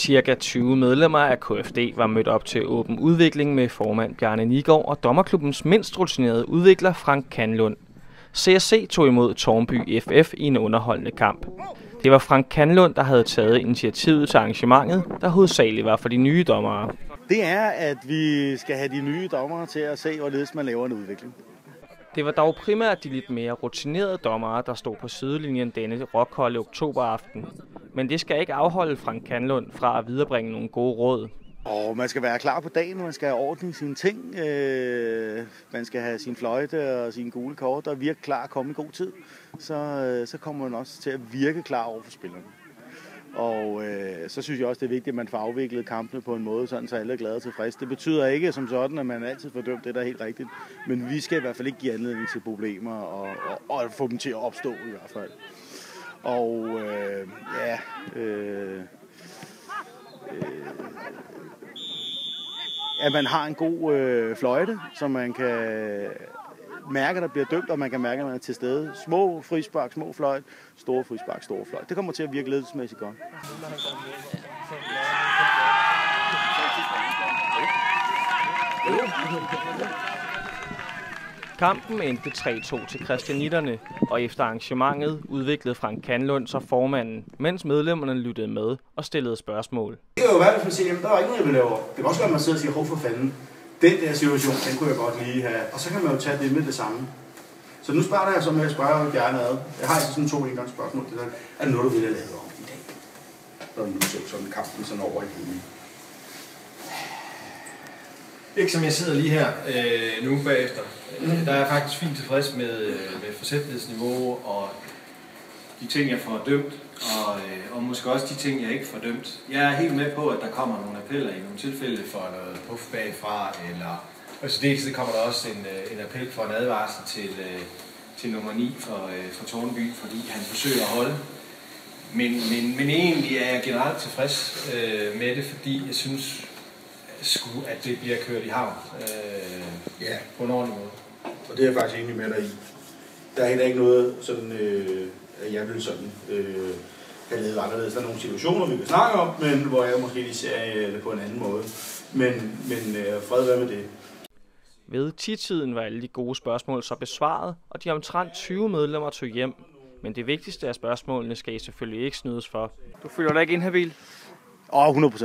Cirka 20 medlemmer af KFD var mødt op til åben udvikling med formand Bjarne Nigård og dommerklubbens mindst rutinerede udvikler Frank Kanlund. CSC tog imod Tårnby FF i en underholdende kamp. Det var Frank Kanlund, der havde taget initiativet til arrangementet, der hovedsageligt var for de nye dommere. Det er, at vi skal have de nye dommere til at se, hvorledes man laver en udvikling. Det var dog primært de lidt mere rutinerede dommere, der stod på sidelinjen denne rockholde oktoberaften. Men det skal ikke afholde Frank Kanlund fra at viderebringe nogle gode råd. Og man skal være klar på dagen, man skal have orden i sine ting. Man skal have sin fløjte og sine gule kort og virke klar at komme i god tid. Så kommer man også til at virke klar over for spillerne. Og så synes jeg også, det er vigtigt, at man får afviklet kampene på en måde, sådan så alle er glade og tilfredse. Det betyder ikke som sådan, at man altid får dømt det, der er helt rigtigt. Men vi skal i hvert fald ikke give anledning til problemer og få dem til at opstå i hvert fald. Og at man har en god fløjte, så man kan mærke, der bliver dømt, og man kan mærke, at man er til stede. Små frispark, små fløjt, store frispark, store fløjt. Det kommer til at virke ledelsesmæssigt godt. Kampen endte 3-2 til Christianitterne, og efter arrangementet udviklede Frank Kanlund så formanden, mens medlemmerne lyttede med og stillede spørgsmål. Det kan jo være, hvis man siger, at der er ikke noget, jeg vil lave. Det kan også være, at man sidder og siger, hov for fanden. Den der situation, den kunne jeg godt lige have. Og så kan man jo tage det med det samme. Så nu spørger jeg så med at spørge gerne ad. Jeg har altså sådan 2 engangsspørgsmål. Er det noget, du ville have lavet om i dag? Når du så sådan kampen sådan over i byen. Ikke som jeg sidder lige her nu bagefter. Der er jeg faktisk fint tilfreds med forsætlighedsniveau og de ting, jeg får dømt, og måske også de ting, jeg ikke får dømt. Jeg er helt med på, at der kommer nogle appeller i nogle tilfælde for noget puff bagfra, eller så dels kommer der også en appel for en advarsel til nummer 9 for Tårnby, fordi han forsøger at holde. Men egentlig er jeg generelt tilfreds med det, fordi jeg synes, at det bliver kørt i havn på en ordentlig måde. Og det er jeg faktisk enig med dig i. Der er heller ikke noget sådan, at jeg vil sådan have lavet anderledes. Der er nogle situationer, vi kan snakke om, men hvor jeg måske lige ser det på en anden måde. Men fred være med det. Ved 10-tiden var alle de gode spørgsmål så besvaret, og de omtrent 20 medlemmer tog hjem. Men det vigtigste af spørgsmålene skal I selvfølgelig ikke snydes for. Du føler dig ikke inhabil? 100%.